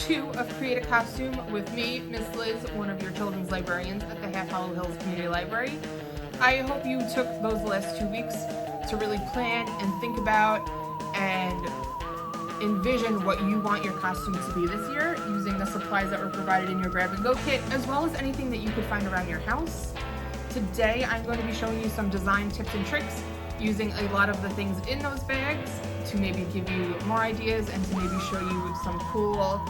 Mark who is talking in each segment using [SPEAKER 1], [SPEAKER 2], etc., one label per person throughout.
[SPEAKER 1] 2 of Create a Costume with me, Miss Liz, one of your children's librarians at the Half Hollow Hills Community Library. I hope you took those last 2 weeks to really plan and think about and envision what you want your costume to be this year using the supplies that were provided in your grab and go kit, as well as anything that you could find around your house. Today I'm going to be showing you some design tips and tricks using a lot of the things in those bags to maybe give you more ideas and to maybe show you some cool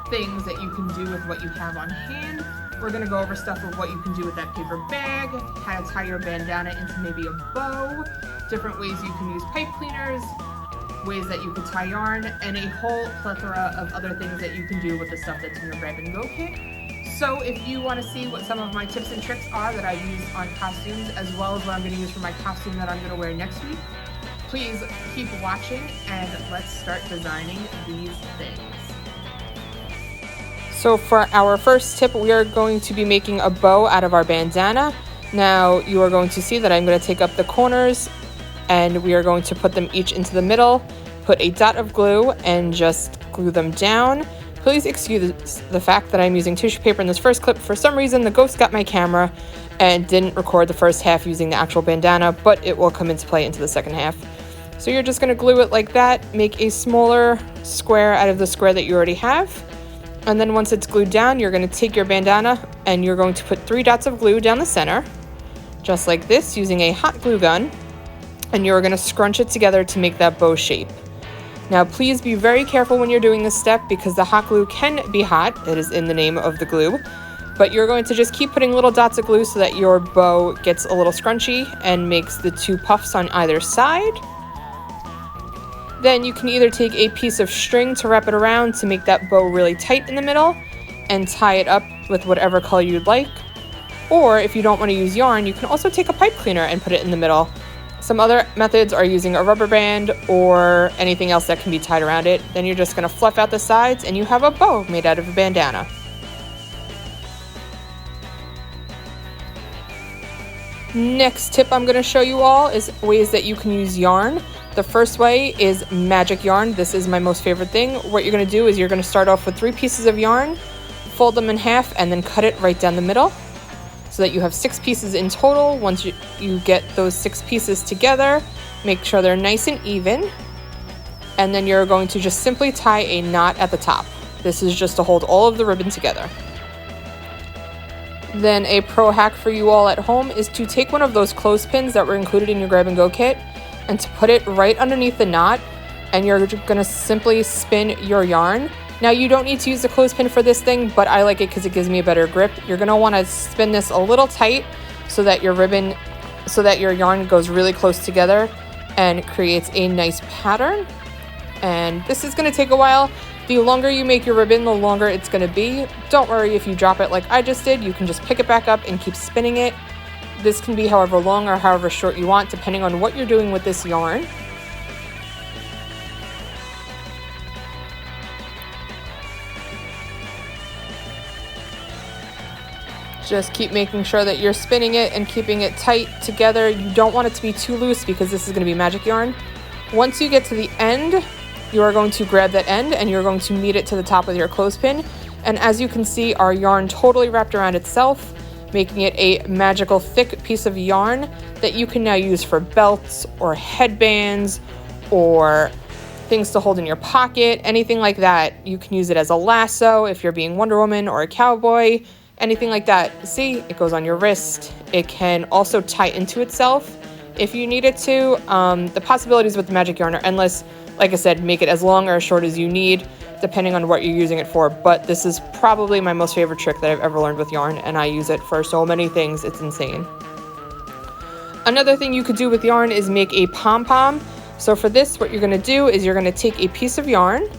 [SPEAKER 1] things that you can do with what you have on hand. We're going to go over stuff of what you can do with that paper bag, how to tie your bandana into maybe a bow, different ways you can use pipe cleaners, ways that you could tie yarn, and a whole plethora of other things that you can do with the stuff that's in your grab and go kit. So if you want to see what some of my tips and tricks are that I've used on costumes, as well as what I'm going to use for my costume that I'm going to wear next week, please keep watching and let's start designing these things. So for our first tip, we are going to be making a bow out of our bandana. Now you are going to see that I'm going to take up the corners and we are going to put them each into the middle, put a dot of glue and just glue them down. Please excuse the fact that I'm using tissue paper in this first clip. For some reason, the ghost got my camera and didn't record the first half using the actual bandana, but it will come into play into the second half. So you're just going to glue it like that, make a smaller square out of the square that you already have. And then once it's glued down, you're going to take your bandana and you're going to put 3 dots of glue down the center, just like this, using a hot glue gun. And you're going to scrunch it together to make that bow shape. Now, please be very careful when you're doing this step because the hot glue can be hot. It is in the name of the glue. But you're going to just keep putting little dots of glue so that your bow gets a little scrunchy and makes the 2 puffs on either side. Then you can either take a piece of string to wrap it around to make that bow really tight in the middle and tie it up with whatever color you'd like. Or if you don't want to use yarn, you can also take a pipe cleaner and put it in the middle. Some other methods are using a rubber band or anything else that can be tied around it. Then you're just going to fluff out the sides and you have a bow made out of a bandana. Next tip I'm going to show you all is ways that you can use yarn. The first way is magic yarn. This is my most favorite thing. What you're going to do is you're going to start off with 3 pieces of yarn, fold them in half, and then cut it right down the middle so that you have 6 pieces in total. Once you get those 6 pieces together, make sure they're nice and even. And then you're going to just simply tie a knot at the top. This is just to hold all of the ribbon together. Then a pro hack for you all at home is to take one of those clothespins that were included in your grab and go kit and to put it right underneath the knot, and you're going to simply spin your yarn. Now you don't need to use the clothespin for this thing, but I like it because it gives me a better grip. You're going to want to spin this a little tight so that your yarn goes really close together and creates a nice pattern. And this is going to take a while. The longer you make your ribbon, the longer it's going to be. Don't worry if you drop it like I just did. You can just pick it back up and keep spinning it. This can be however long or however short you want, depending on what you're doing with this yarn. Just keep making sure that you're spinning it and keeping it tight together. You don't want it to be too loose because this is going to be magic yarn. Once you get to the end, you are going to grab that end and you're going to meet it to the top with your clothespin. And as you can see, our yarn totally wrapped around itself, making it a magical thick piece of yarn that you can now use for belts or headbands or things to hold in your pocket, anything like that. You can use it as a lasso if you're being Wonder Woman or a cowboy, anything like that. See, it goes on your wrist. It can also tie into itself if you need it to. The possibilities with the magic yarn are endless. Like I said, make it as long or as short as you need, depending on what you're using it for. But this is probably my most favorite trick that I've ever learned with yarn, and I use it for so many things. It's insane. Another thing you could do with yarn is make a pom-pom. So for this, what you're going to do is you're going to take a piece of yarn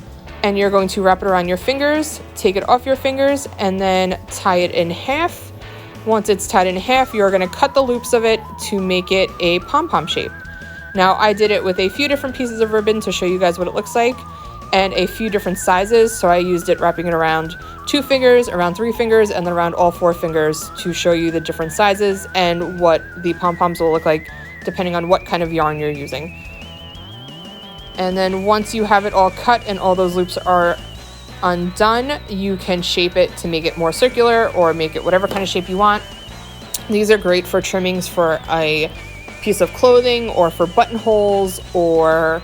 [SPEAKER 1] and you're going to wrap it around your fingers, take it off your fingers, and then tie it in half. Once it's tied in half, you're going to cut the loops of it to make it a pom-pom shape. Now, I did it with a few different pieces of ribbon to show you guys what it looks like, and a few different sizes. So I used it wrapping it around 2 fingers, around 3 fingers, and then around all 4 fingers to show you the different sizes and what the pom-poms will look like depending on what kind of yarn you're using. And then once you have it all cut and all those loops are undone, you can shape it to make it more circular or make it whatever kind of shape you want. These are great for trimmings for a piece of clothing or for buttonholes or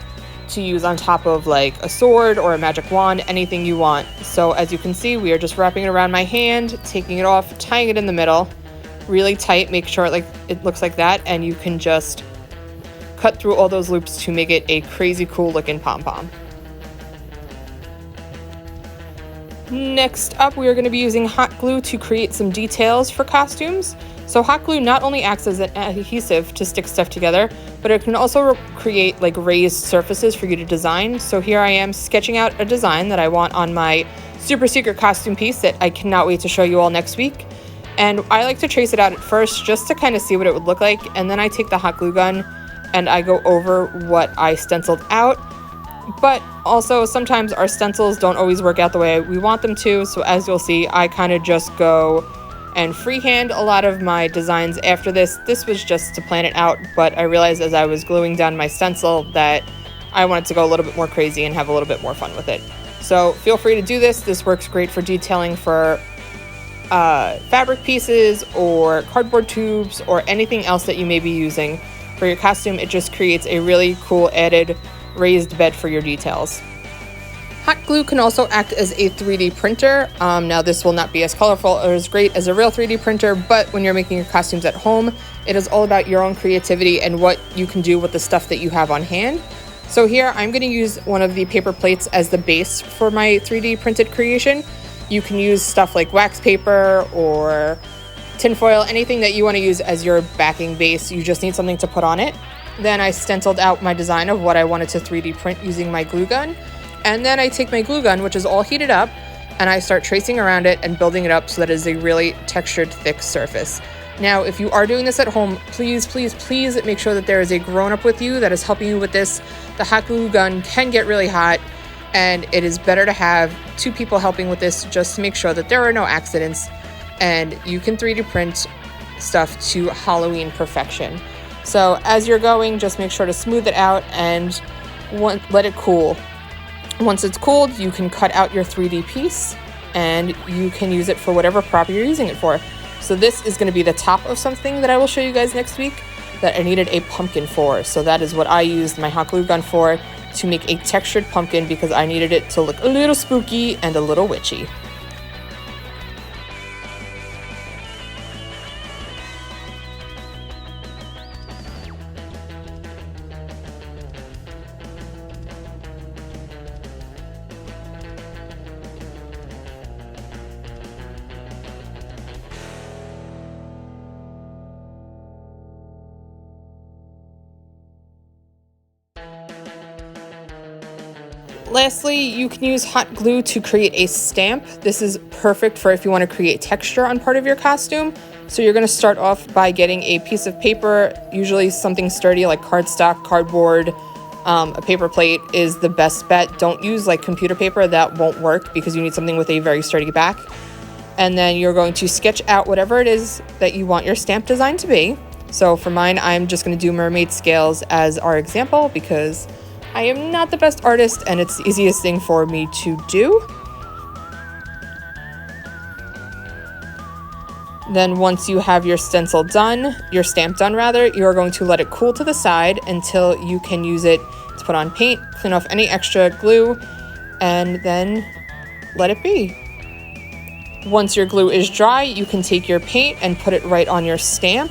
[SPEAKER 1] to use on top of like a sword or a magic wand, anything you want. So as you can see, we are just wrapping it around my hand, taking it off, tying it in the middle, really tight, make sure it looks like that, and you can just cut through all those loops to make it a crazy cool looking pom-pom. Next up, we are going to be using hot glue to create some details for costumes. So hot glue not only acts as an adhesive to stick stuff together, but it can also create like raised surfaces for you to design. So here I am sketching out a design that I want on my super secret costume piece that I cannot wait to show you all next week. And I like to trace it out at first just to kind of see what it would look like. And then I take the hot glue gun and I go over what I stenciled out. But also sometimes our stencils don't always work out the way we want them to. So as you'll see, I kind of just go and freehand a lot of my designs after this. This was just to plan it out, but I realized as I was gluing down my stencil that I wanted to go a little bit more crazy and have a little bit more fun with it. So feel free to do this. This works great for detailing for fabric pieces or cardboard tubes or anything else that you may be using for your costume. It just creates a really cool added raised bed for your details. Hot glue can also act as a 3D printer. Now this will not be as colorful or as great as a real 3D printer, but when you're making your costumes at home, it is all about your own creativity and what you can do with the stuff that you have on hand. So here I'm going to use one of the paper plates as the base for my 3D printed creation. You can use stuff like wax paper or tinfoil, anything that you want to use as your backing base. You just need something to put on it. Then I stenciled out my design of what I wanted to 3D print using my glue gun. And then I take my glue gun, which is all heated up, and I start tracing around it and building it up so that it is a really textured, thick surface. Now, if you are doing this at home, please, please, please make sure that there is a grown-up with you that is helping you with this. The hot glue gun can get really hot, and it is better to have 2 people helping with this just to make sure that there are no accidents, and you can 3D print stuff to Halloween perfection. So as you're going, just make sure to smooth it out and let it cool. Once it's cooled, you can cut out your 3D piece and you can use it for whatever prop you're using it for. So this is going to be the top of something that I will show you guys next week that I needed a pumpkin for. So that is what I used my hot glue gun for, to make a textured pumpkin because I needed it to look a little spooky and a little witchy. Lastly, you can use hot glue to create a stamp. This is perfect for if you want to create texture on part of your costume. So you're going to start off by getting a piece of paper, usually something sturdy like cardstock, cardboard. A paper plate is the best bet. Don't use like computer paper, that won't work because you need something with a very sturdy back. And then you're going to sketch out whatever it is that you want your stamp design to be. So for mine, I'm just going to do mermaid scales as our example because I am not the best artist and it's the easiest thing for me to do. Then once you have your stencil done, your stamp done rather, you're going to let it cool to the side until you can use it to put on paint, clean off any extra glue, and then let it be. Once your glue is dry, you can take your paint and put it right on your stamp.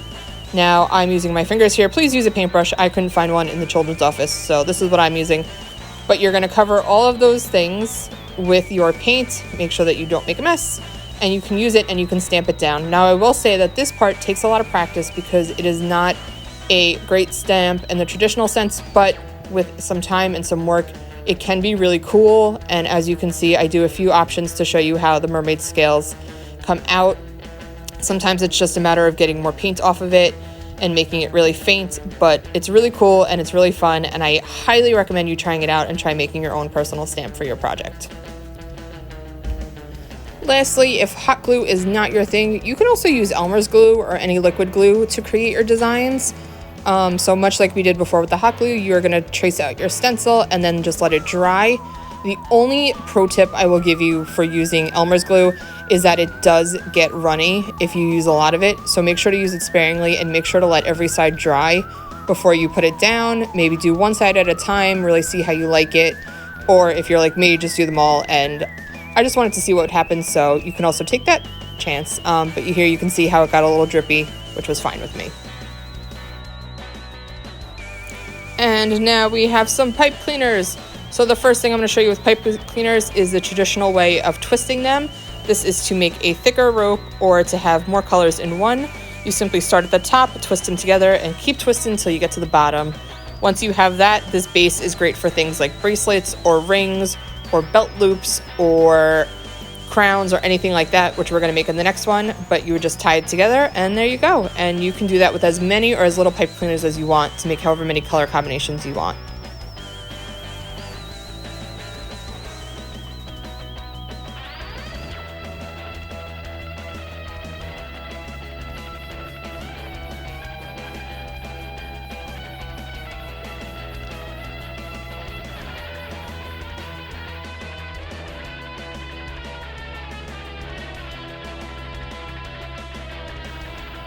[SPEAKER 1] Now I'm using my fingers here. Please use a paintbrush. I couldn't find one in the children's office, so this is what I'm using. But you're going to cover all of those things with your paint. Make sure that you don't make a mess, and you can use it and you can stamp it down. Now I will say that this part takes a lot of practice because it is not a great stamp in the traditional sense, but with some time and some work, it can be really cool. And as you can see, I do a few options to show you how the mermaid scales come out. Sometimes it's just a matter of getting more paint off of it and making it really faint, but it's really cool and it's really fun, and I highly recommend you trying it out and try making your own personal stamp for your project. Lastly, if hot glue is not your thing, you can also use Elmer's glue or any liquid glue to create your designs. So much like we did before with the hot glue, you're going to trace out your stencil and then just let it dry. The only pro tip I will give you for using Elmer's glue is that it does get runny if you use a lot of it. So make sure to use it sparingly and make sure to let every side dry before you put it down. Maybe do one side at a time, really see how you like it. Or if you're like me, just do them all. And I just wanted to see what happens, so you can also take that chance. But here you can see how it got a little drippy, which was fine with me. And now we have some pipe cleaners. So the first thing I'm going to show you with pipe cleaners is the traditional way of twisting them. This is to make a thicker rope or to have more colors in one. You simply start at the top, twist them together, and keep twisting until you get to the bottom. Once you have that, this base is great for things like bracelets or rings or belt loops or crowns or anything like that, which we're going to make in the next one. But you would just tie it together and there you go. And you can do that with as many or as little pipe cleaners as you want to make however many color combinations you want.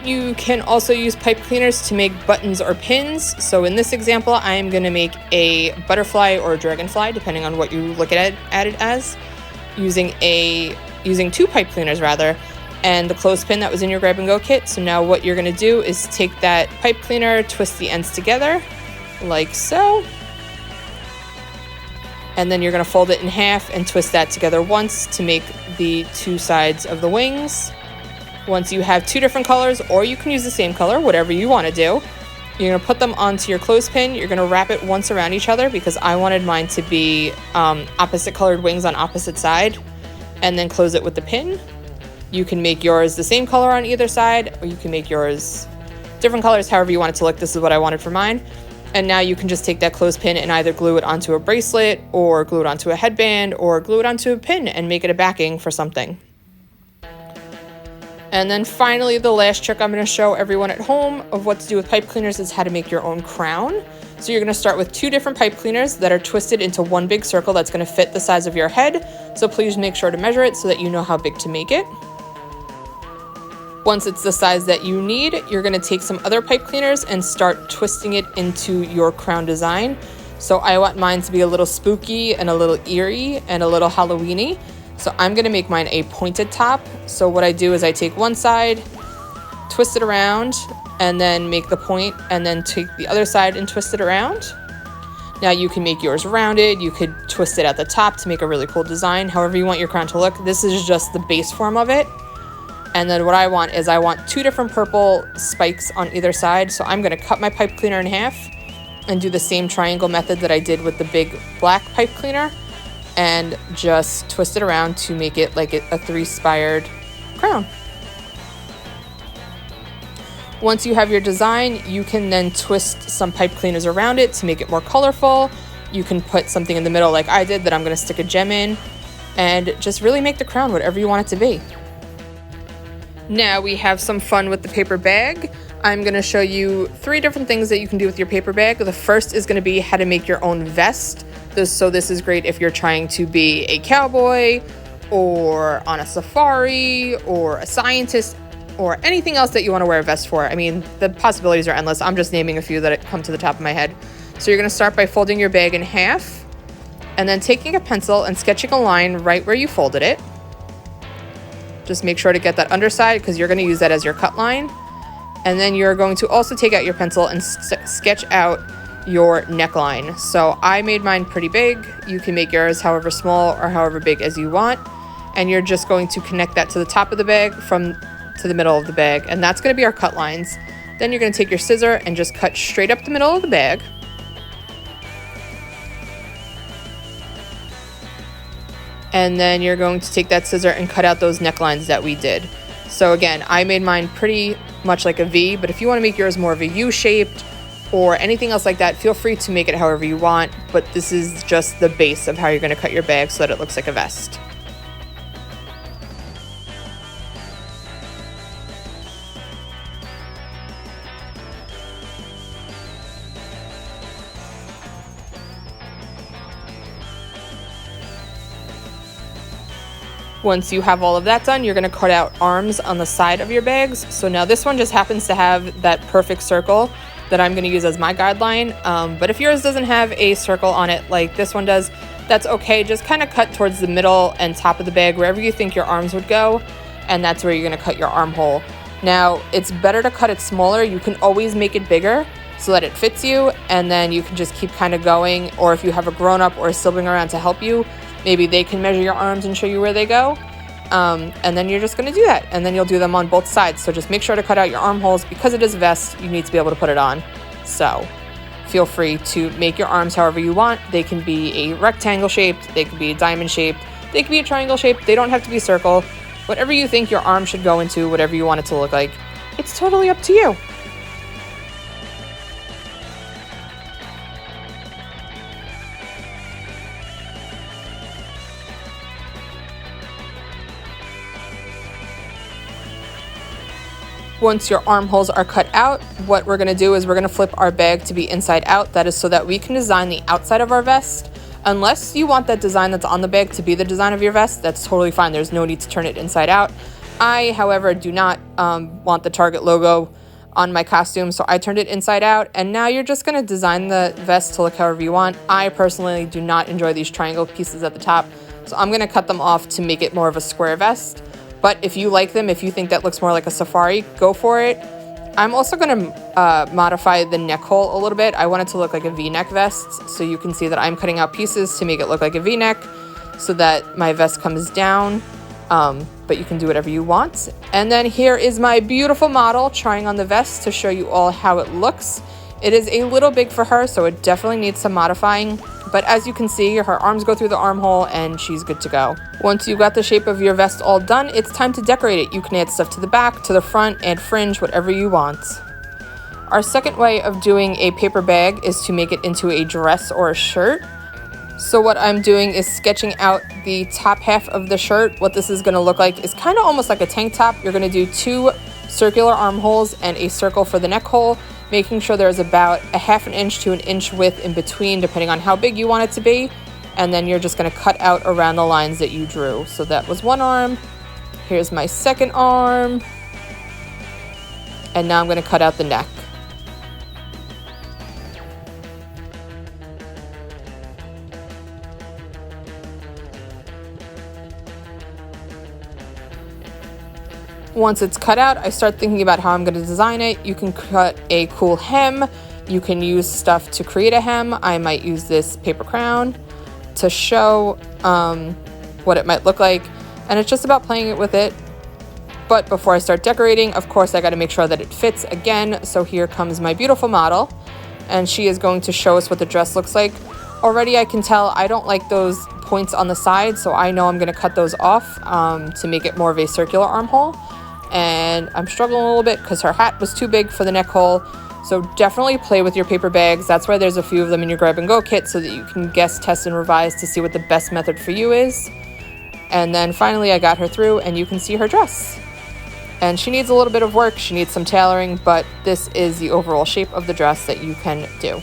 [SPEAKER 1] You can also use pipe cleaners to make buttons or pins. So in this example, I am going to make a butterfly or a dragonfly, depending on what you look at it as, using two pipe cleaners rather, and the clothespin that was in your grab and go kit. So now what you're going to do is take that pipe cleaner, twist the ends together like so, and then you're going to fold it in half and twist that together once to make the two sides of the wings. Once you have two different colors, or you can use the same color, whatever you want to do, you're going to put them onto your clothespin. You're going to wrap it once around each other because I wanted mine to be opposite colored wings on opposite side, and then close it with the pin. You can make yours the same color on either side, or you can make yours different colors, however you want it to look. This is what I wanted for mine. And now you can just take that clothespin and either glue it onto a bracelet or glue it onto a headband or glue it onto a pin and make it a backing for something. And then finally, the last trick I'm going to show everyone at home of what to do with pipe cleaners is how to make your own crown. So you're going to start with two different pipe cleaners that are twisted into one big circle that's going to fit the size of your head. So please make sure to measure it so that you know how big to make it. Once it's the size that you need, you're going to take some other pipe cleaners and start twisting it into your crown design. So I want mine to be a little spooky and a little eerie and a little Halloween-y. So I'm going to make mine a pointed top. So what I do is I take one side, twist it around, and then make the point, and then take the other side and twist it around. Now you can make yours rounded. You could twist it at the top to make a really cool design. However you want your crown to look. This is just the base form of it. And then what I want is I want two different purple spikes on either side. So I'm going to cut my pipe cleaner in half and do the same triangle method that I did with the big black pipe cleaner, and just twist it around to make it like a three-spired crown. Once you have your design, you can then twist some pipe cleaners around it to make it more colorful. You can put something in the middle like I did that I'm going to stick a gem in, and just really make the crown whatever you want it to be. Now we have some fun with the paper bag. I'm going to show you 3 different things that you can do with your paper bag. The first is going to be how to make your own vest. So this is great if you're trying to be a cowboy or on a safari or a scientist or anything else that you want to wear a vest for. I mean, the possibilities are endless. I'm just naming a few that come to the top of my head. So you're going to start by folding your bag in half and then taking a pencil and sketching a line right where you folded it. Just make sure to get that underside because you're going to use that as your cut line. And then you're going to also take out your pencil and sketch out your neckline. So I made mine pretty big. You can make yours however small or however big as you want. And you're just going to connect that to the top of the bag to the middle of the bag. And that's going to be our cut lines. Then you're going to take your scissor and just cut straight up the middle of the bag. And then you're going to take that scissor and cut out those necklines that we did. So again, I made mine pretty much like a V, but if you want to make yours more of a U-shaped or anything else like that, feel free to make it however you want, but this is just the base of how you're going to cut your bag so that it looks like a vest. Once you have all of that done, you're going to cut out arms on the side of your bags. So now this one just happens to have that perfect circle that I'm going to use as my guideline. But if yours doesn't have a circle on it like this one does, that's okay. Just kind of cut towards the middle and top of the bag, wherever you think your arms would go. And that's where you're going to cut your armhole. Now, it's better to cut it smaller. You can always make it bigger so that it fits you. And then you can just keep kind of going. Or if you have a grown-up or a sibling around to help you, maybe they can measure your arms and show you where they go. And then you're just going to do that. And then you'll do them on both sides. So just make sure to cut out your armholes. Because it is a vest, you need to be able to put it on. So feel free to make your arms however you want. They can be a rectangle shaped. They could be a diamond shaped. They could be a triangle shaped. They don't have to be circle. Whatever you think your arm should go into, whatever you want it to look like, it's totally up to you. Once your armholes are cut out, what we're going to do is we're going to flip our bag to be inside out. That is so that we can design the outside of our vest. Unless you want that design that's on the bag to be the design of your vest, that's totally fine. There's no need to turn it inside out. I, however, do not want the Target logo on my costume, so I turned it inside out. And now you're just going to design the vest to look however you want. I personally do not enjoy these triangle pieces at the top, so I'm going to cut them off to make it more of a square vest. But if you like them, if you think that looks more like a safari, go for it. I'm also going to modify the neck hole a little bit. I want it to look like a V-neck vest, so you can see that I'm cutting out pieces to make it look like a V-neck so that my vest comes down, but you can do whatever you want. And then here is my beautiful model trying on the vest to show you all how it looks. It is a little big for her, so it definitely needs some modifying. But as you can see, her arms go through the armhole and she's good to go. Once you've got the shape of your vest all done, it's time to decorate it. You can add stuff to the back, to the front, add fringe, whatever you want. Our second way of doing a paper bag is to make it into a dress or a shirt. So what I'm doing is sketching out the top half of the shirt. What this is going to look like is kind of almost like a tank top. You're going to do 2 circular armholes and a circle for the neck hole, making sure there's about a ½ inch to an inch width in between, depending on how big you want it to be. And then you're just going to cut out around the lines that you drew. So that was one arm. Here's my second arm. And now I'm going to cut out the neck. Once it's cut out, I start thinking about how I'm going to design it. You can cut a cool hem. You can use stuff to create a hem. I might use this paper crown to show what it might look like. And it's just about playing it with it. But before I start decorating, of course, I got to make sure that it fits again. So here comes my beautiful model. And she is going to show us what the dress looks like. Already I can tell I don't like those points on the side. So I know I'm going to cut those off to make it more of a circular armhole. And I'm struggling a little bit because her hat was too big for the neck hole. So definitely play with your paper bags. That's why there's a few of them in your grab and go kit, so that you can guess, test, and revise to see what the best method for you is. And then finally I got her through and you can see her dress. And she needs a little bit of work. She needs some tailoring, but this is the overall shape of the dress that you can do.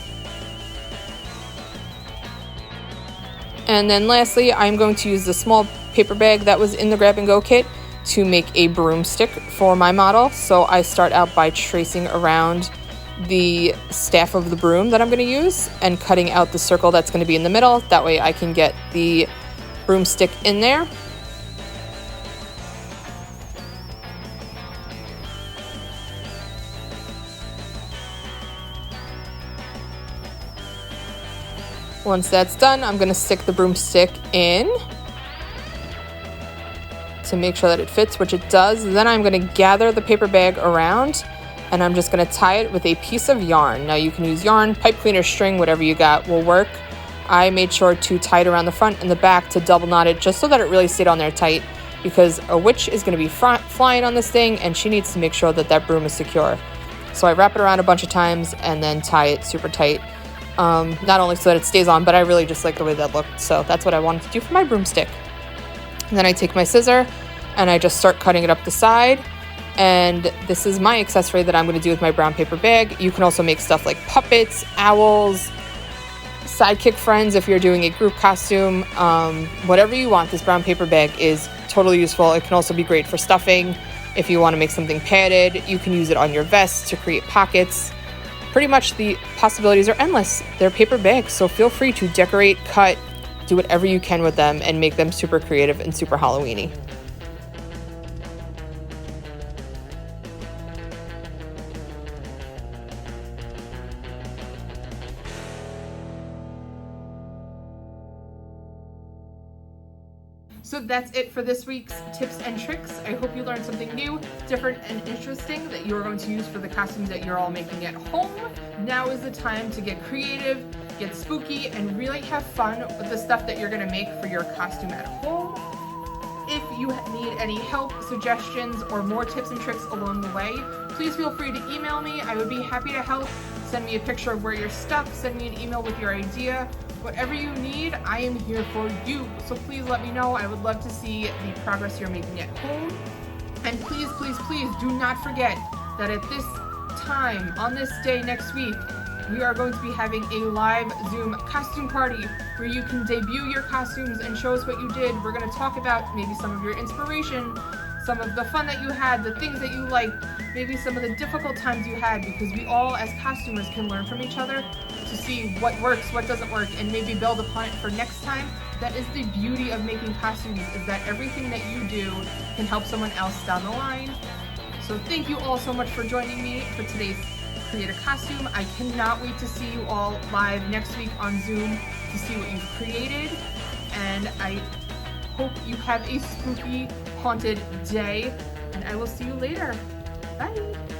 [SPEAKER 1] And then lastly, I'm going to use the small paper bag that was in the grab and go kit to make a broomstick for my model. So I start out by tracing around the staff of the broom that I'm going to use and cutting out the circle that's going to be in the middle. That way I can get the broomstick in there. Once that's done, I'm going to stick the broomstick in to make sure that it fits, which it does. Then I'm going to gather the paper bag around and I'm just going to tie it with a piece of yarn. Now you can use yarn, pipe cleaner, string, whatever you got will work. I made sure to tie it around the front and the back to double knot it just so that it really stayed on there tight, because a witch is going to be flying on this thing and she needs to make sure that that broom is secure. So I wrap it around a bunch of times and then tie it super tight. Not only so that it stays on, but I really just like the way that looked. So that's what I wanted to do for my broomstick. And then I take my scissor and I just start cutting it up the side. And this is my accessory that I'm going to do with my brown paper bag. You can also make stuff like puppets, owls, sidekick friends if you're doing a group costume. Whatever you want, this brown paper bag is totally useful. It can also be great for stuffing. If you want to make something padded, you can use it on your vest to create pockets. Pretty much the possibilities are endless. They're paper bags, so feel free to decorate, cut, do whatever you can with them and make them super creative and super Halloween-y. So that's it for this week's tips and tricks. I hope you learned something new, different, and interesting that you are going to use for the costumes that you're all making at home. Now is the time to get creative, get spooky, and really have fun with the stuff that you're going to make for your costume at home. If you need any help, suggestions, or more tips and tricks along the way, please feel free to email me. I would be happy to help. Send me a picture of where you're stuck, send me an email with your idea. Whatever you need, I am here for you. So please let me know. I would love to see the progress you're making at home. And please, please, please do not forget that at this time, on this day next week, we are going to be having a live Zoom costume party where you can debut your costumes and show us what you did. We're going to talk about maybe some of your inspiration, some of the fun that you had, the things that you liked, maybe some of the difficult times you had, because we all as costumers can learn from each other to see what works, what doesn't work, and maybe build upon it for next time. That is the beauty of making costumes, is that everything that you do can help someone else down the line. So thank you all so much for joining me for today's Create a Costume. I cannot wait to see you all live next week on Zoom to see what you've created, and I hope you have a spooky, haunted day, and I will see you later. Bye!